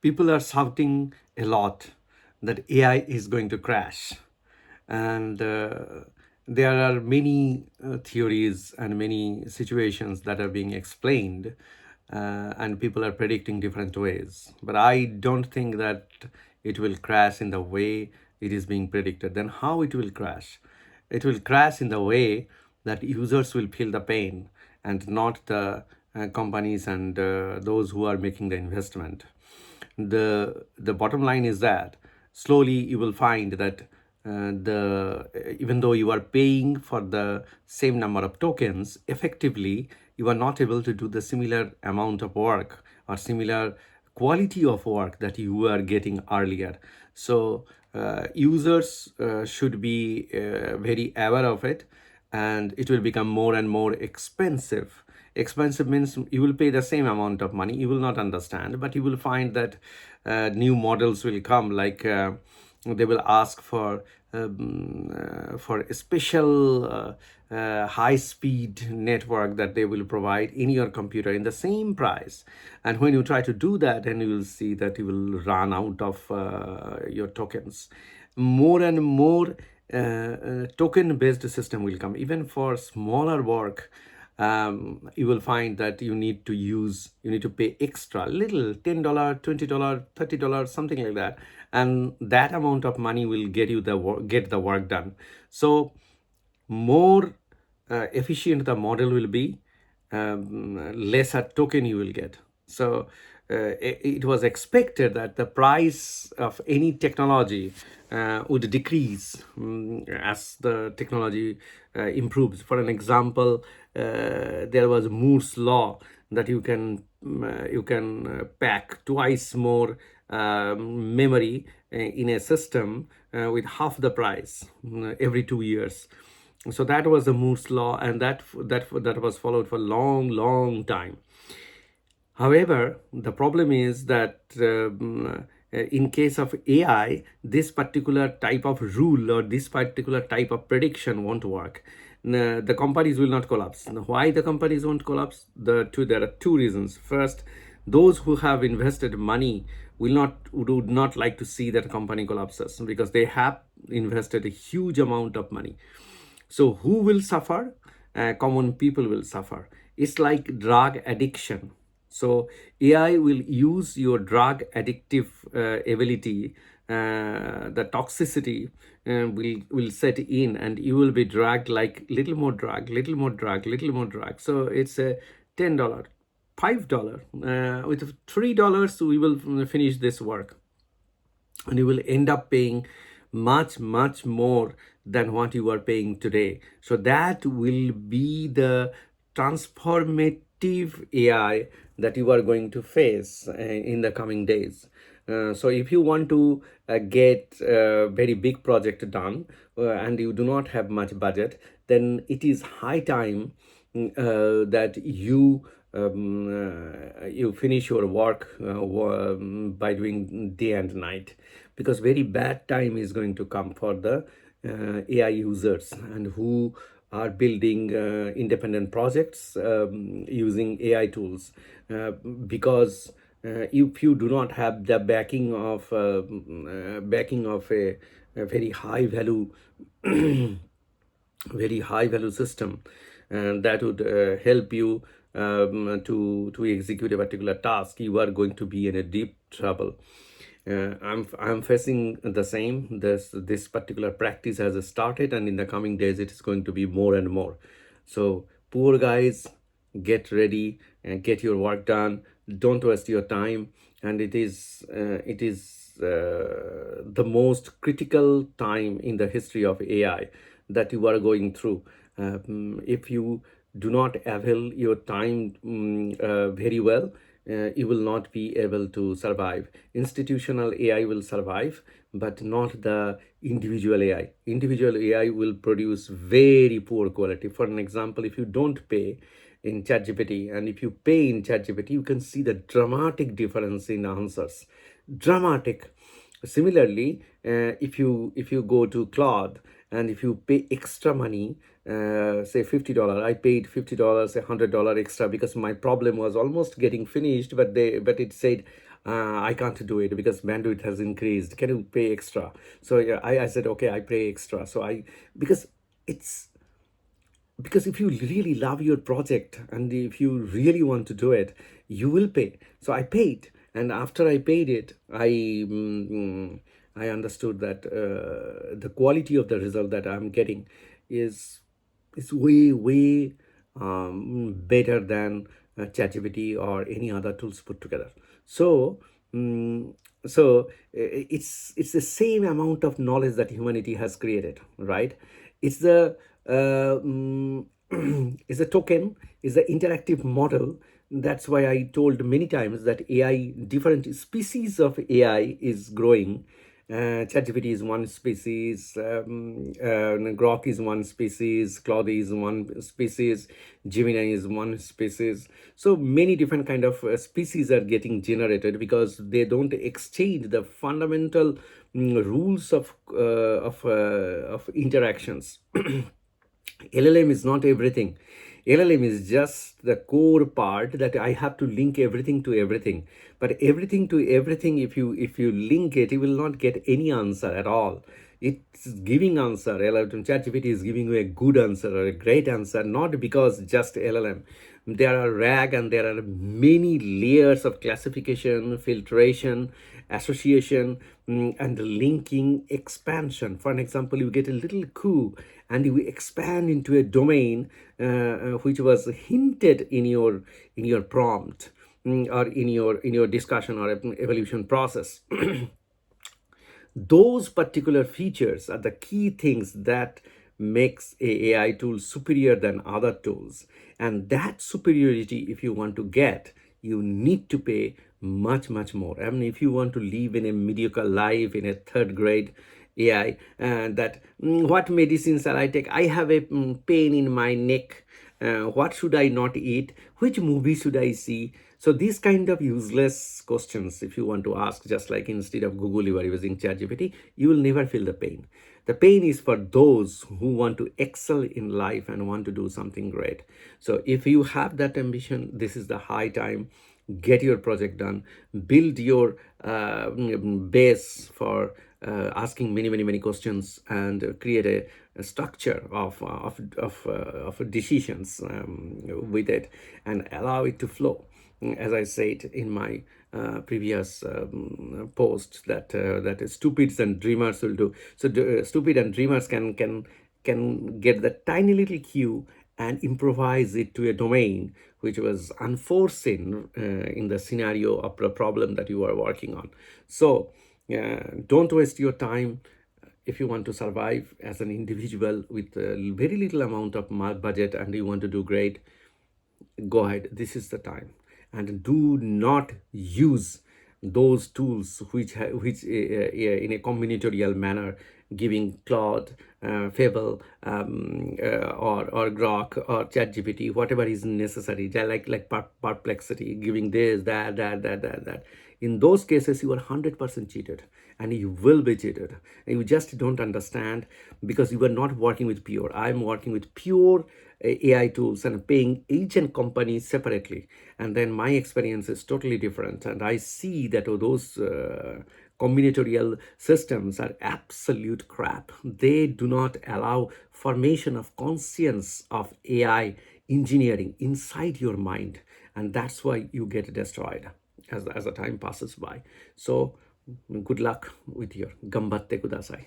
people are shouting a lot that AI is going to crash. And there are many theories and many situations that are being explained, and people are predicting different ways. But I don't think that it will crash in the way it is being predicted. Then how it will crash? It will crash in the way that users will feel the pain and not the companies and those who are making the investment. The bottom line is that slowly you will find that the even though you are paying for the same number of tokens, effectively you are not able to do the similar amount of work or similar quality of work that you were getting earlier. So users should be very aware of it, and it will become more and more expensive. Expensive means you will pay the same amount of money, you will not understand, but you will find that new models will come, like they will ask for a special high speed network that they will provide in your computer in the same price. And when you try to do that, and you will see that you will run out of your tokens. More and more token based system will come, even for smaller work. You will find that you need to pay extra little, $10, $20, $30, something like that, and that amount of money will get you get the work done. So more efficient the model will be, lesser token you will get. So it was expected that the price of any technology would decrease as the technology improves. For an example, there was Moore's law that you can pack twice more memory in a system with half the price every 2 years. So that was the Moore's law, and that was followed for long time. However, the problem is that in case of AI, this particular type of rule or this particular type of prediction won't work. The companies will not collapse. Now, why the companies won't collapse? There are two reasons. First, those who have invested money would not like to see that a company collapses, because they have invested a huge amount of money. So who will suffer? Common people will suffer. It's like drug addiction. So AI will use your drug addictive ability, the toxicity will set in, and you will be dragged like little more drug, little more drug, little more drug. So it's a $10, $5. With $3, we will finish this work, and you will end up paying much more than what you are paying today. So that will be the transformative AI that you are going to face in the coming days. So if you want to get a very big project done, and you do not have much budget, then it is high time that you finish your work by doing day and night, because very bad time is going to come for the AI users and who are building independent projects using AI tools, because if you do not have the backing of a very high value very high value system, and that would help you to execute a particular task, you are going to be in a deep trouble. I'm facing the same. This particular practice has started, and in the coming days it is going to be more and more. So poor guys, get ready and get your work done. Don't waste your time. And it is the most critical time in the history of AI that you are going through. If you do not avail your time very well, you will not be able to survive. Institutional AI will survive, but not the individual AI. Individual AI will produce very poor quality. For an example, if you don't pay in ChatGPT, and if you pay in ChatGPT, you can see the dramatic difference in answers. Dramatic. Similarly, if you go to Claude, and if you pay extra money, say $50, I paid $50, $100 extra, because my problem was almost getting finished, but it said I can't do it because bandwidth has increased. Can you pay extra? So yeah, I said, okay, I pay extra. So because it's because if you really love your project and if you really want to do it, you will pay. So I paid, and after I paid it, I understood that the quality of the result that I'm getting is way better than ChatGPT or any other tools put together. So mm it's the same amount of knowledge that humanity has created, right? It's the is a token, is the interactive model. That's why I told many times that AI, different species of AI is growing. ChatGPT is one species, Grok is one species, Claude is one species, Gemini is one species. So many different kind of species are getting generated because they don't exchange the fundamental rules of interactions. LLM is not everything. LLM is just the core part that I have to link everything to everything. But everything to everything, if you link it, you will not get any answer at all. It's giving answer. LLM ChatGPT is giving you a good answer or a great answer, not because just LLM. There are RAG and there are many layers of classification, filtration, association, and linking expansion. For an example, you get a little coup and you expand into a domain which was hinted in your prompt, or in your discussion or evolution process. Those particular features are the key things that makes a AI tool superior than other tools. And that superiority, if you want to get, you need to pay much more. I mean, if you want to live in a mediocre life in a third grade AI, that what medicines shall I take? I have a pain in my neck. What should I not eat? Which movie should I see? So these kind of useless questions, if you want to ask, just like instead of Google, you are using ChatGPT, you will never feel the pain. The pain is for those who want to excel in life and want to do something great. So if you have that ambition, this is the high time. Get your project done, build your base for asking many questions, and create a structure of decisions with it, and allow it to flow. As I said in my previous post, that stupids and dreamers will do. So stupid and dreamers can get the tiny little cue and improvise it to a domain which was unforeseen in the scenario of the problem that you are working on. So don't waste your time. If you want to survive as an individual with a very little amount of budget and you want to do great, go ahead. This is the time. And do not use those tools which in a combinatorial manner, giving Claude, Fable, or Grok or ChatGPT, whatever is necessary, like perplexity, giving this, that. In those cases, you are 100% cheated, and you will be cheated. And you just don't understand because you are not working with pure. I'm working with pure AI tools and paying each and company separately. And then my experience is totally different. And I see that those combinatorial systems are absolute crap. They do not allow formation of conscience of AI engineering inside your mind. And that's why you get destroyed as the time passes by. So good luck with your gambatte kudasai.